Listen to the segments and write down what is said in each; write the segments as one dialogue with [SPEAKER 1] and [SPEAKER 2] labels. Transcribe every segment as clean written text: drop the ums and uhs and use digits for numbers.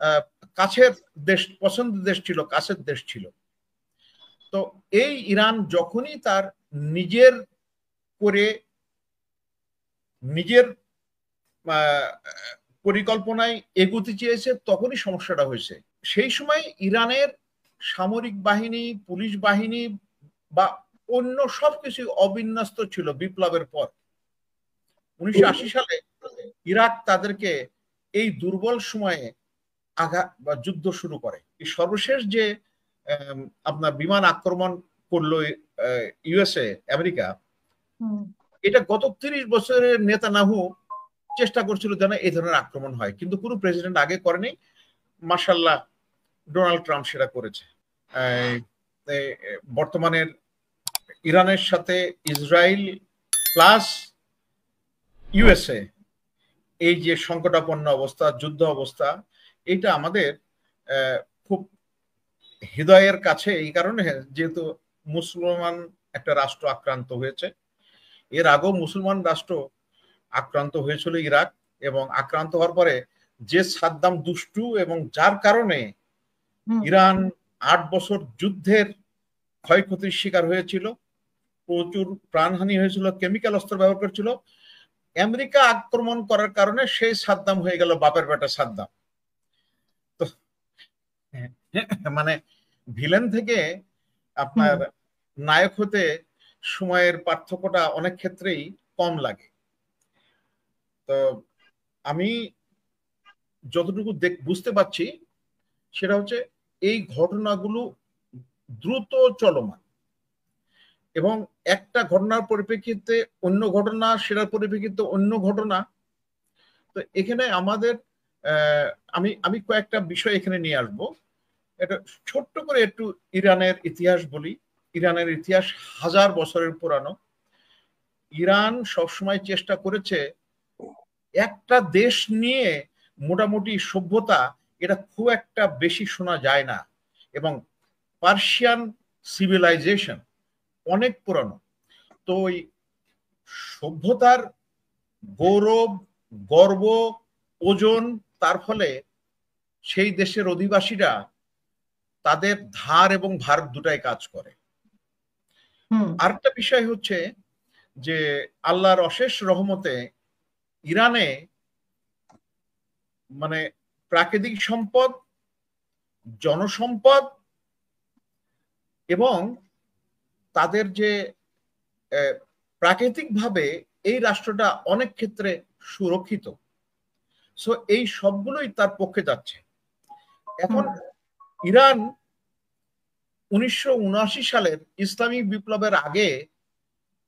[SPEAKER 1] আহ, কাছের দেশ, পছন্দের দেশ ছিল, কাছের দেশ ছিল। তো এই ইরান যখনই তার নিজের করে নিজের আহ, পরিকল্পনায় এগোতে চেয়েছে, তখনই সমস্যাটা হয়েছে। সেই সময় ইরানের সামরিক বাহিনী, পুলিশ বাহিনী বা অন্য সবকিছু অবিন্যস্ত ছিল বিপ্লবের পর। 1980 সালে ইরাক তাদেরকে এই দুর্বল সময়ে আঘাত বা যুদ্ধ শুরু করে। এই সর্বশেষ যে আপনার বিমান আক্রমণ করলো ইউএসএ, আমেরিকা, এটা গত 30 বছরের নেতানাহু চেষ্টা করছিল যেন এই ধরনের আক্রমণ হয়, কিন্তু কোনো প্রেসিডেন্ট আগে করেনি। মার্শাল্লাহ, ডোনাল্ড ট্রাম্প সেটা করেছে। বর্তমানের ইরানের সাথে ইসরায়েল প্লাস ইউএসএ, এই যে সংকটাপন্ন অবস্থা, যুদ্ধ অবস্থা, এটা আমাদের খুব হৃদয়ের কাছে, এই কারণে যেহেতু মুসলমান একটা রাষ্ট্র আক্রান্ত হয়েছে। এর আগেও মুসলমান রাষ্ট্র আক্রান্ত হয়েছিল ইরাক, এবং আক্রান্ত হওয়ার পরে যে সাদ্দাম দুষ্টু, এবং যার কারণে ইরান 8 বছর যুদ্ধের ক্ষয়ক্ষতির শিকার হয়েছিল, প্রচুর প্রাণহানি হয়েছিল, কেমিক্যাল অস্ত্র ব্যবহার করেছিল। আমেরিকা আক্রমণ করার কারণে সেই সাদ্দাম হয়ে গেল বাপের বেটা সাদ্দাম। তো মানে ভিলেন থেকে আপনার নায়ক হতে সময়ের পার্থক্যটা অনেক ক্ষেত্রেই কম লাগে। তো আমি যতটুকু বুঝতে পারছি সেটা হচ্ছে এই ঘটনাগুলো দ্রুত চলমান, এবং একটা ঘটনার পরিপ্রেক্ষিতে অন্য ঘটনা, সেটার পরিপ্রেক্ষিতে অন্য ঘটনা। তো এখানে আমাদের আমি আমি কয়েকটা বিষয় এখানে নিয়ে আসবো। এটা ছোট্ট করে একটু ইরানের ইতিহাস বলি। ইরানের ইতিহাস 1000 বছরের পুরানো। ইরান সবসময় চেষ্টা করেছে একটা দেশ নিয়ে মোটামুটি সভ্যতা, এটা খুব একটা বেশি শোনা যায় না, এবং পার্সিয়ান সিভিলাইজেশন অনেক পুরানো। তো ওই সভ্যতার গৌরব, গর্ব, ওজন, তার ফলে সেই দেশের অধিবাসীরা তাদের ধার এবং ভার দুটাই কাজ করে। আরেকটা বিষয় হচ্ছে যে আল্লাহর অশেষ রহমতে ইরানে মানে প্রাকৃতিক সম্পদ, জনসম্পদ, এবং তাদের যে প্রাকৃতিকভাবে এই রাষ্ট্রটা অনেক ক্ষেত্রে সুরক্ষিত। সো এই সবগুলোই তার পক্ষে যাচ্ছে। এখন ইরান 1979 সালের ইসলামিক বিপ্লবের আগে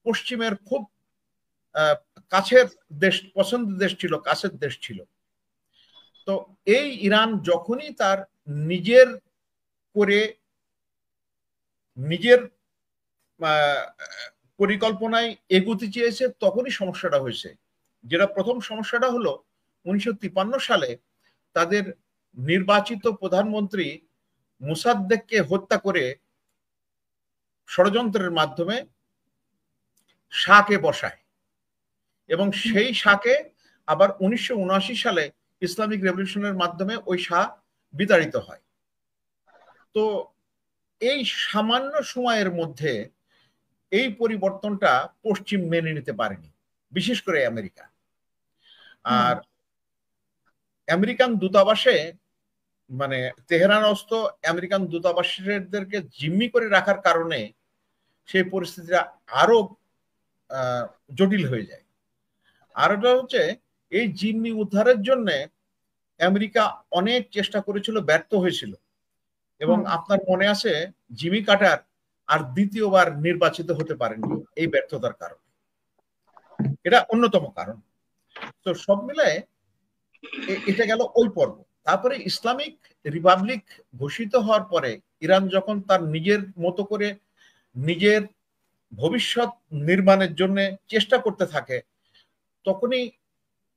[SPEAKER 1] পশ্চিমের খুব কাছের দেশ, পছন্দের দেশ ছিল, কাছের দেশ ছিল। তো এই ইরান যখনই তার নিজের করে নিজের পরিকল্পনায় এগোতে চেয়েছে, তখনই সমস্যাটা হয়েছে। যেটা প্রথম সমস্যাটা হলো 1953 সালে তাদের নির্বাচিত প্রধানমন্ত্রী মুসাদ্দেককে হত্যা করে ষড়যন্ত্রের মাধ্যমে শাহকে বসায়, এবং সেই শাহকে আবার 1979 সালে ইসলামিক রেভলিউশনের মাধ্যমে ওই শাহ বিতাড়িত হয়। তো এই সামান্য সময়ের মধ্যে এই পরিবর্তনটা পশ্চিম মেনে নিতে পারেনি, বিশেষ করে আমেরিকা। আর আমেরিকান দূতাবাসে, মানে তেহরানস্থ আমেরিকান দূতাবাসীদেরকে জিম্মি করে রাখার কারণে সেই পরিস্থিতিটা আরো জটিল হয়ে যায়। আর এটা হচ্ছে এই জিম্মি উদ্ধারের জন্য আমেরিকা অনেক চেষ্টা করেছিল, ব্যর্থ হয়েছিল। এবং আপনার মনে আছে জিমি কার্টার আর দ্বিতীয়বার নির্বাচিত হতে পারেননি এই ব্যর্থতার কারণে। এটা অন্যতম কারণ। তো সব মিলায় এটা গেল ওই পর্ব। তারপরে ইসলামিক রিপাবলিক ঘোষিত হওয়ার পরে ইরান যখন তার নিজের মতো করে নিজের ভবিষ্যৎ নির্মাণের জন্য চেষ্টা করতে থাকে, তখনই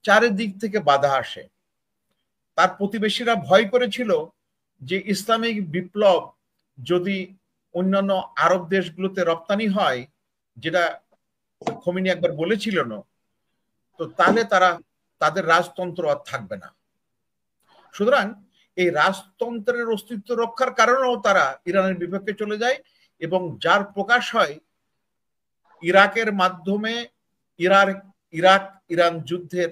[SPEAKER 1] চারিদিক থেকে বাধা আসে। তার প্রতিবেশীরা ভয় করেছিল যে ইসলামিক বিপ্লব যদি অন্যান্য আরব দেশগুলোতে রপ্তানি হয়, যেটা খোমেনি একবার বলেছিলেন, তো তাহলে তারা তাদের রাজতন্ত্র আর থাকবে না। সুতরাং এই রাজতন্ত্রের অস্তিত্ব রক্ষার কারণেও তারা ইরানের বিপক্ষে চলে যায়, এবং যার প্রকাশ হয় ইরাকের মাধ্যমে ইরাক ইরান যুদ্ধের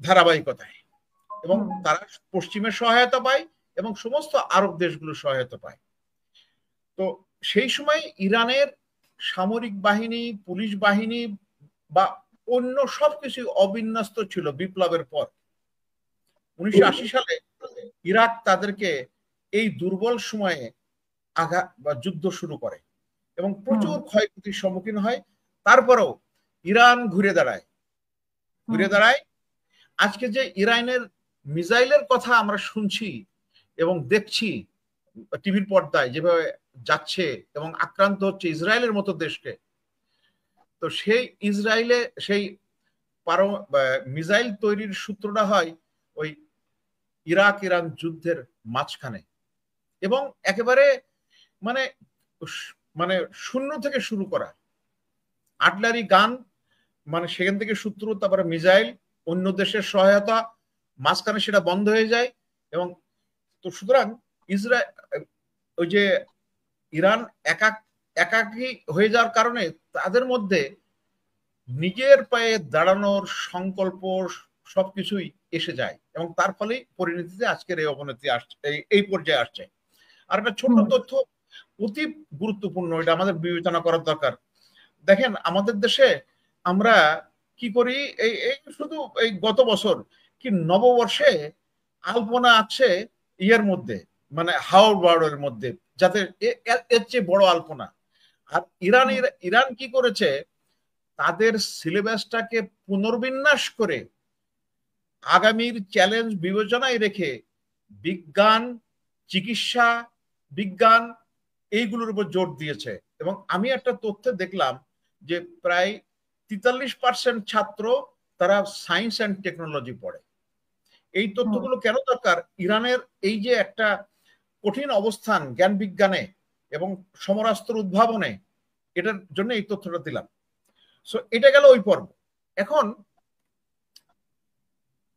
[SPEAKER 1] ধারাবাহিকতায়, এবং তারা পশ্চিমের সহায়তা পায় এবং সমস্ত আরব দেশগুলো সহায়তা পায়। তো সেই সময় ইরানের সামরিক বাহিনী, পুলিশ বাহিনী বা অন্য সবকিছু অবিন্যস্ত ছিল বিপ্লবের পর। 1980 সালে ইরাক তাদেরকে এই দুর্বল সময়ে আঘাত বা যুদ্ধ শুরু করে এবং প্রচুর ক্ষয়ক্ষতির সম্মুখীন হয়। তারপরেও ইরান ঘুরে দাঁড়ায়। আজকে যে ইরানের মিসাইলের কথা আমরা শুনছি এবং দেখছি টিভির পর্দায় যেভাবে যাচ্ছে এবং আক্রান্ত হচ্ছে ইসরায়েলের মতো দেশকে, তো সেই ইসরায়েলে সেই মিসাইল তৈরির সূত্রটা হয় ওই ইরাক ইরান যুদ্ধের মাঝখানে, এবং একেবারে মানে মানে শূন্য থেকে শুরু করা আর্টিলারি গান, মানে সেখান থেকে সূত্র, তারপরে মিসাইল, অন্য দেশের সহায়তা, মাঝখানে সেটা বন্ধ হয়ে যায়। এবং তো সুতরাং ওই যে ইরান একাকী হয়ে যাওয়ার কারণে তাদের মধ্যে নিজের পায়ে দাঁড়ানোর সংকল্প সবকিছুই এসে যায়, এবং তার ফলে পরিণতিতে আজকের এই অবনতি আসছে, এই পর্যায়ে আসছে। আর একটা ছোট তথ্য অতি গুরুত্বপূর্ণ, এটা আমাদের বিবেচনা করার দরকার। দেখেন আমাদের দেশে আমরা কি করি, এই শুধু এই গত বছর কি নববর্ষে আলপনা আছে ইয়ের মধ্যে, মানে হাওড় বাওড়ের মধ্যে, যাতে এর চেয়ে বড় আলপনা। আর ইরান কি করেছে, তাদের সিলেবাসটাকে পুনর্বিন্যাস করে আগামীর চ্যালেঞ্জ বিবেচনায় রেখে বিজ্ঞান, চিকিৎসা বিজ্ঞান এইগুলোর উপর জোর দিয়েছে। এবং আমি একটা তথ্যে দেখলাম যে প্রায় 43% ছাত্র তারা সায়েন্স অ্যান্ড টেকনোলজি পড়ে। এই তথ্যগুলো কেন দরকার? ইরানের এই যে একটা কঠিন অবস্থান জ্ঞান বিজ্ঞানে এবং সমরাস্ত্র উদ্ভাবনে, এটার জন্য এই তথ্যটা দিলাম। সো এটা গেল ওই পর্ব। এখন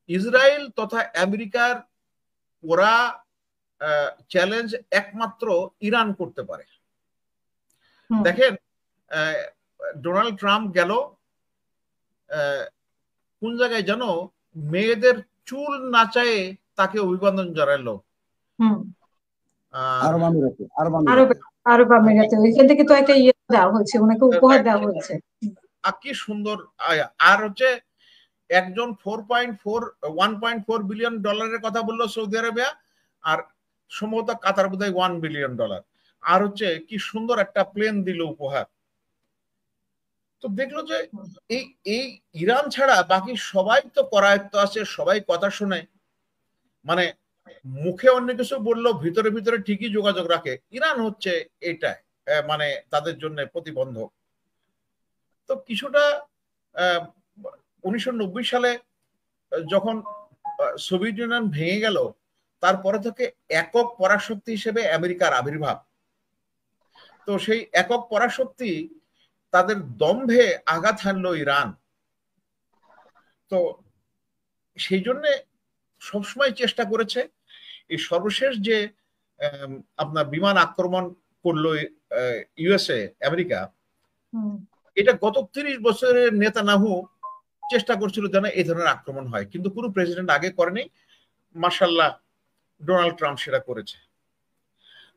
[SPEAKER 1] ইসরায়েল তথা আমেরিকার ওরা চ্যালেঞ্জ একমাত্র ইরান করতে পারে। দেখেন ডোনাল্ড ট্রাম্প গেল কোন জায়গায় যেন মেয়েদের চুল নাচায়ে তাকে অভিবাদন জানালো
[SPEAKER 2] আরব আমিরাতে, ওইখান থেকে তো একটা ইয়ে দেওয়া হয়েছে, ওনাকে উপহার দেওয়া হয়েছে।
[SPEAKER 1] কি সুন্দর। আর হচ্ছে একজন 1.4 বিলিয়ন ডলারের কথা বললো সৌদি আরবিয়া, আর সম্ভবত কাতার বোধহয় $1 বিলিয়ন। আর হচ্ছে কি সুন্দর একটা প্লেন দিল উপহার। তো দেখলো যে এই ইরান ছাড়া বাকি সবাই তো করায়ত্ত আছে, সবাই কথা শুনে, মানে মুখে অন্য কিছু বললো ভিতরে ভিতরে ঠিকই যোগাযোগ রাখে। ইরান হচ্ছে এটা মানে তাদের জন্য প্রতিবন্ধক। তো কিছুটা 1990 সালে যখন সোভিয়েত ইউনিয়ন ভেঙে গেল, তারপরে থেকে একক পরাশক্তি হিসেবে আমেরিকার আবির্ভাব। তো সেই একক পরাশক্তি তাদের দম্ভে আঘাত হানলো ইরান। তো সেই জন্য সবসময় চেষ্টা করেছে। এই সর্বশেষ যে আপনার বিমান আক্রমণ করলো ইউএসএ, আমেরিকা, এটা গত 30 বছরের নেতানিয়াহু চেষ্টা করছিল যেন এই ধরনের আক্রমণ হয়, কিন্তু কোনো প্রেসিডেন্ট আগে করেনি। মাশাআল্লাহ ডোনাল্ড ট্রাম্প সেটা করেছে।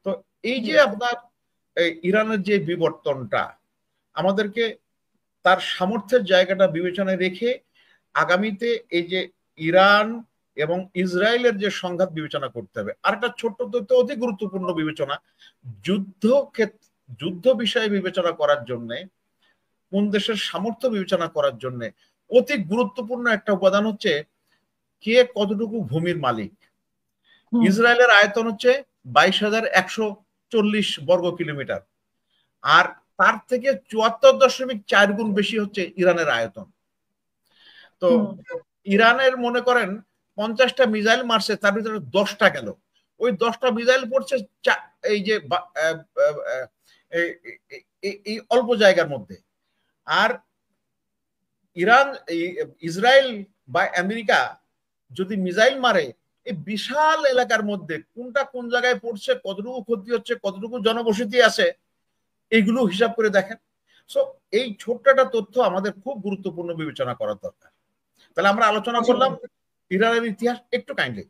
[SPEAKER 1] তো এই যে আপনার ইরানের যে বিবর্তনটা, আমাদেরকে তার সামর্থ্যের জায়গাটা বিবেচনায় রেখে আগামীতে এই যে ইরান এবং ইসরায়েলের যে সংঘাত বিবেচনা করতে হবে। আর একটা ছোট্ট তথ্য, অতি গুরুত্বপূর্ণ বিবেচনা, যুদ্ধ বিষয়ে বিবেচনা করার জন্য, কোন দেশের সামর্থ্য বিবেচনা করার জন্য অতি গুরুত্বপূর্ণ একটা উপাদান হচ্ছে কে কতটুকু ভূমির মালিক। ইসরায়েলের আয়তন হচ্ছে 22,140 বর্গ কিলোমিটার, আর তার থেকে 74.4 গুণ বেশি হচ্ছে ইরানের আয়তন। তো ইরানের মনে করেন 50টা মিসাইল মারছে, তার ভিতরে 10টা গেল। ওই 10টা মিসাইল পড়ছে এই যে এই অল্প জায়গার মধ্যে। আর ইসরায়েল বা আমেরিকা যদি মিসাইল মারে এই বিশাল এলাকার মধ্যে কোনটা কোন জায়গায় পড়ছে, কতটুকু ক্ষতি হচ্ছে, কতটুকু জনবসতি আছে, এইগুলো হিসাব করে দেখেন। সো এই ছোট্ট একটা তথ্য আমাদের খুব গুরুত্বপূর্ণ বিবেচনা করা দরকার। তাহলে আমরা আলোচনা করলাম ইরানের ইতিহাস, একটু কাইন্ডলি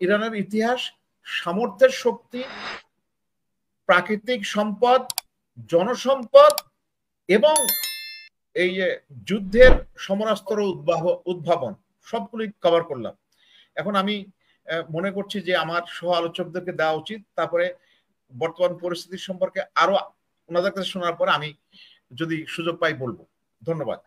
[SPEAKER 1] ইরানের ইতিহাস, সামর্থ্যের শক্তি, প্রাকৃতিক সম্পদ, জনসম্পদ এবং এই যুদ্ধের সমরাস্ত্র উদ্ভাবন, সবগুলি কভার করলাম। এখন আমি মনে করছি যে আমার সহ আলোচকদেরকে দেওয়া উচিত, তারপরে বর্তমান পরিস্থিতি সম্পর্কে আরো ওনাদের কাছে শোনার পরে আমি যদি সুযোগ পাই বলবো। ধন্যবাদ।